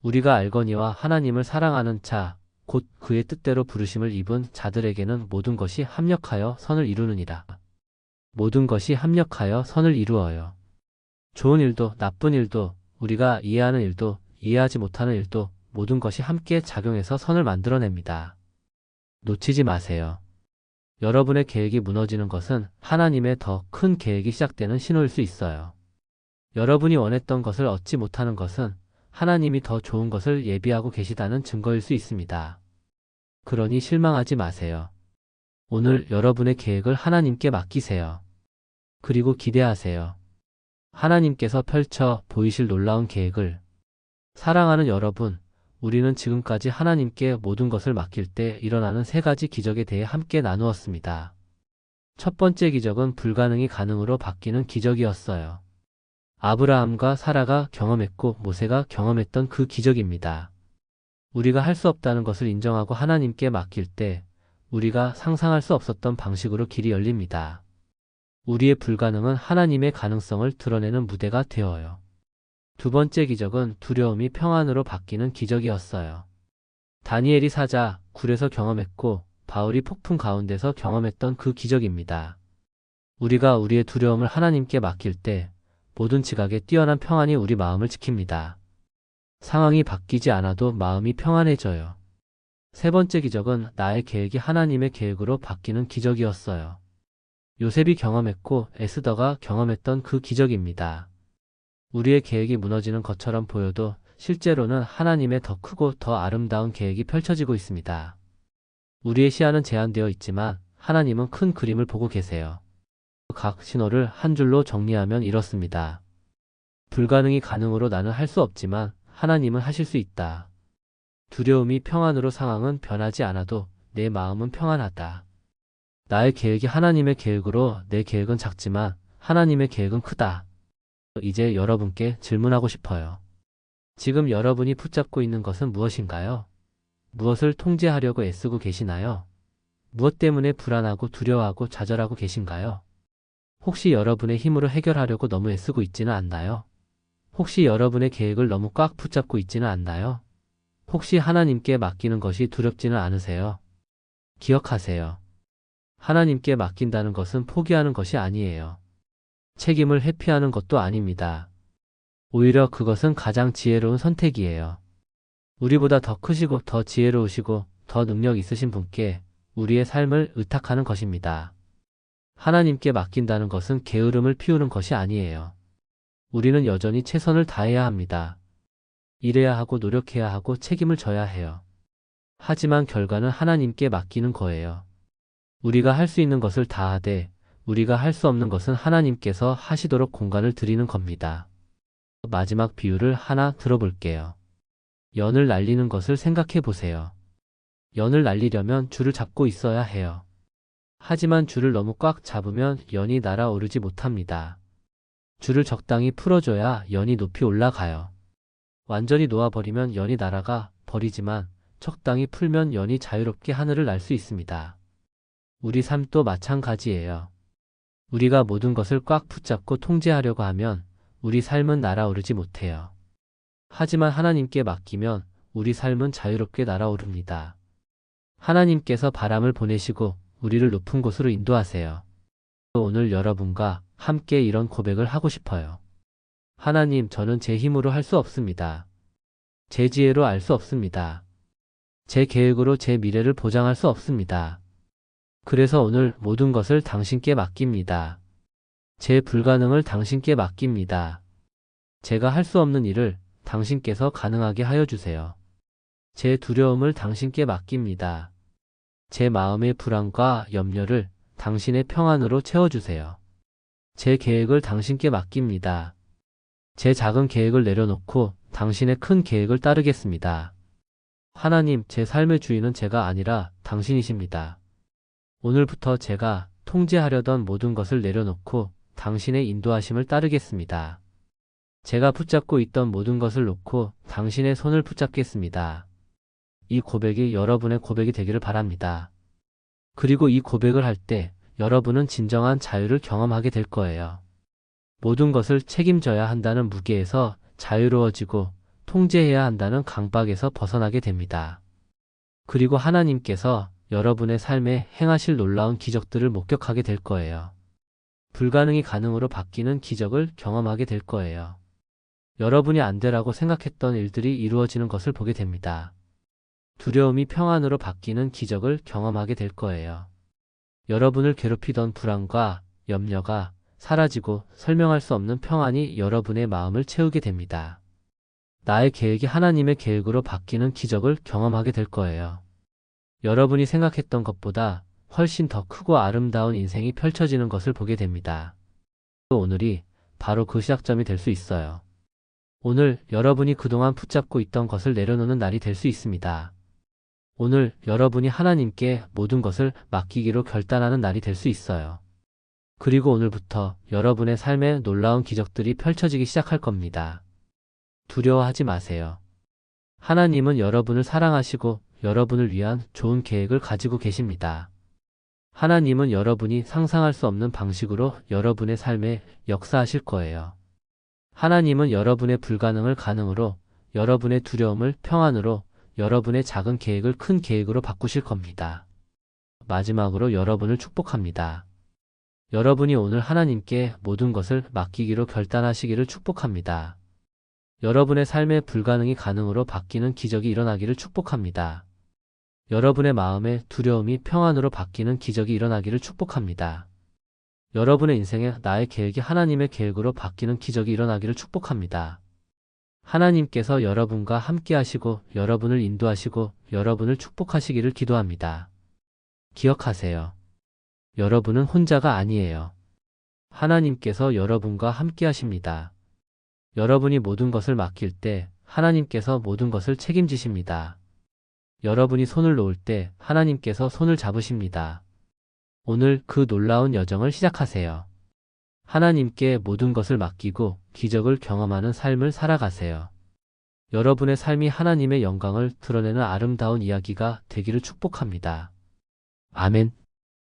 우리가 알거니와 하나님을 사랑하는 자, 곧 그의 뜻대로 부르심을 입은 자들에게는 모든 것이 합력하여 선을 이루느니라. 모든 것이 합력하여 선을 이루어요. 좋은 일도 나쁜 일도 우리가 이해하는 일도 이해하지 못하는 일도 모든 것이 함께 작용해서 선을 만들어냅니다. 놓치지 마세요. 여러분의 계획이 무너지는 것은 하나님의 더 큰 계획이 시작되는 신호일 수 있어요. 여러분이 원했던 것을 얻지 못하는 것은 하나님이 더 좋은 것을 예비하고 계시다는 증거일 수 있습니다. 그러니 실망하지 마세요. 오늘 여러분의 계획을 하나님께 맡기세요. 그리고 기대하세요. 하나님께서 펼쳐 보이실 놀라운 계획을. 사랑하는 여러분, 우리는 지금까지 하나님께 모든 것을 맡길 때 일어나는 세 가지 기적에 대해 함께 나누었습니다. 첫 번째 기적은 불가능이 가능으로 바뀌는 기적이었어요. 아브라함과 사라가 경험했고 모세가 경험했던 그 기적입니다. 우리가 할 수 없다는 것을 인정하고 하나님께 맡길 때 우리가 상상할 수 없었던 방식으로 길이 열립니다. 우리의 불가능은 하나님의 가능성을 드러내는 무대가 되어요. 두 번째 기적은 두려움이 평안으로 바뀌는 기적이었어요. 다니엘이 사자, 굴에서 경험했고 바울이 폭풍 가운데서 경험했던 그 기적입니다. 우리가 우리의 두려움을 하나님께 맡길 때 모든 지각에 뛰어난 평안이 우리 마음을 지킵니다. 상황이 바뀌지 않아도 마음이 평안해져요. 세 번째 기적은 나의 계획이 하나님의 계획으로 바뀌는 기적이었어요. 요셉이 경험했고 에스더가 경험했던 그 기적입니다. 우리의 계획이 무너지는 것처럼 보여도 실제로는 하나님의 더 크고 더 아름다운 계획이 펼쳐지고 있습니다. 우리의 시야는 제한되어 있지만 하나님은 큰 그림을 보고 계세요. 각 신호를 한 줄로 정리하면 이렇습니다. 불가능이 가능으로 나는 할 수 없지만 하나님은 하실 수 있다. 두려움이 평안으로 상황은 변하지 않아도 내 마음은 평안하다. 나의 계획이 하나님의 계획으로 내 계획은 작지만 하나님의 계획은 크다. 이제 여러분께 질문하고 싶어요. 지금 여러분이 붙잡고 있는 것은 무엇인가요? 무엇을 통제하려고 애쓰고 계시나요? 무엇 때문에 불안하고 두려워하고 좌절하고 계신가요? 혹시 여러분의 힘으로 해결하려고 너무 애쓰고 있지는 않나요? 혹시 여러분의 계획을 너무 꽉 붙잡고 있지는 않나요? 혹시 하나님께 맡기는 것이 두렵지는 않으세요? 기억하세요. 하나님께 맡긴다는 것은 포기하는 것이 아니에요. 책임을 회피하는 것도 아닙니다. 오히려 그것은 가장 지혜로운 선택이에요. 우리보다 더 크시고 더 지혜로우시고 더 능력 있으신 분께 우리의 삶을 의탁하는 것입니다. 하나님께 맡긴다는 것은 게으름을 피우는 것이 아니에요. 우리는 여전히 최선을 다해야 합니다. 일해야 하고 노력해야 하고 책임을 져야 해요. 하지만 결과는 하나님께 맡기는 거예요. 우리가 할 수 있는 것을 다 하되 우리가 할 수 없는 것은 하나님께서 하시도록 공간을 드리는 겁니다. 마지막 비유를 하나 들어볼게요. 연을 날리는 것을 생각해 보세요. 연을 날리려면 줄을 잡고 있어야 해요. 하지만 줄을 너무 꽉 잡으면 연이 날아오르지 못합니다. 줄을 적당히 풀어줘야 연이 높이 올라가요. 완전히 놓아버리면 연이 날아가 버리지만 적당히 풀면 연이 자유롭게 하늘을 날 수 있습니다. 우리 삶도 마찬가지예요. 우리가 모든 것을 꽉 붙잡고 통제하려고 하면 우리 삶은 날아오르지 못해요. 하지만 하나님께 맡기면 우리 삶은 자유롭게 날아오릅니다. 하나님께서 바람을 보내시고 우리를 높은 곳으로 인도하세요. 오늘 여러분과 함께 이런 고백을 하고 싶어요. 하나님, 저는 제 힘으로 할 수 없습니다. 제 지혜로 알 수 없습니다. 제 계획으로 제 미래를 보장할 수 없습니다. 그래서 오늘 모든 것을 당신께 맡깁니다. 제 불가능을 당신께 맡깁니다. 제가 할 수 없는 일을 당신께서 가능하게 하여 주세요. 제 두려움을 당신께 맡깁니다. 제 마음의 불안과 염려를 당신의 평안으로 채워주세요. 제 계획을 당신께 맡깁니다. 제 작은 계획을 내려놓고 당신의 큰 계획을 따르겠습니다. 하나님, 제 삶의 주인은 제가 아니라 당신이십니다. 오늘부터 제가 통제하려던 모든 것을 내려놓고 당신의 인도하심을 따르겠습니다. 제가 붙잡고 있던 모든 것을 놓고 당신의 손을 붙잡겠습니다. 이 고백이 여러분의 고백이 되기를 바랍니다. 그리고 이 고백을 할 때 여러분은 진정한 자유를 경험하게 될 거예요. 모든 것을 책임져야 한다는 무게에서 자유로워지고 통제해야 한다는 강박에서 벗어나게 됩니다. 그리고 하나님께서 여러분의 삶에 행하실 놀라운 기적들을 목격하게 될 거예요. 불가능이 가능으로 바뀌는 기적을 경험하게 될 거예요. 여러분이 안 되라고 생각했던 일들이 이루어지는 것을 보게 됩니다. 두려움이 평안으로 바뀌는 기적을 경험하게 될 거예요. 여러분을 괴롭히던 불안과 염려가 사라지고 설명할 수 없는 평안이 여러분의 마음을 채우게 됩니다. 나의 계획이 하나님의 계획으로 바뀌는 기적을 경험하게 될 거예요. 여러분이 생각했던 것보다 훨씬 더 크고 아름다운 인생이 펼쳐지는 것을 보게 됩니다. 오늘이 바로 그 시작점이 될 수 있어요. 오늘 여러분이 그동안 붙잡고 있던 것을 내려놓는 날이 될 수 있습니다. 오늘 여러분이 하나님께 모든 것을 맡기기로 결단하는 날이 될 수 있어요. 그리고 오늘부터 여러분의 삶에 놀라운 기적들이 펼쳐지기 시작할 겁니다. 두려워하지 마세요. 하나님은 여러분을 사랑하시고 여러분을 위한 좋은 계획을 가지고 계십니다. 하나님은 여러분이 상상할 수 없는 방식으로 여러분의 삶에 역사하실 거예요. 하나님은 여러분의 불가능을 가능으로, 여러분의 두려움을 평안으로, 여러분의 작은 계획을 큰 계획으로 바꾸실 겁니다. 마지막으로 여러분을 축복합니다. 여러분이 오늘 하나님께 모든 것을 맡기기로 결단하시기를 축복합니다. 여러분의 삶의 불가능이 가능으로 바뀌는 기적이 일어나기를 축복합니다. 여러분의 마음의 두려움이 평안으로 바뀌는 기적이 일어나기를 축복합니다. 여러분의 인생에 나의 계획이 하나님의 계획으로 바뀌는 기적이 일어나기를 축복합니다. 하나님께서 여러분과 함께 하시고 여러분을 인도하시고 여러분을 축복하시기를 기도합니다. 기억하세요. 여러분은 혼자가 아니에요. 하나님께서 여러분과 함께 하십니다. 여러분이 모든 것을 맡길 때 하나님께서 모든 것을 책임지십니다. 여러분이 손을 놓을 때 하나님께서 손을 잡으십니다. 오늘 그 놀라운 여정을 시작하세요. 하나님께 모든 것을 맡기고 기적을 경험하는 삶을 살아가세요. 여러분의 삶이 하나님의 영광을 드러내는 아름다운 이야기가 되기를 축복합니다. 아멘.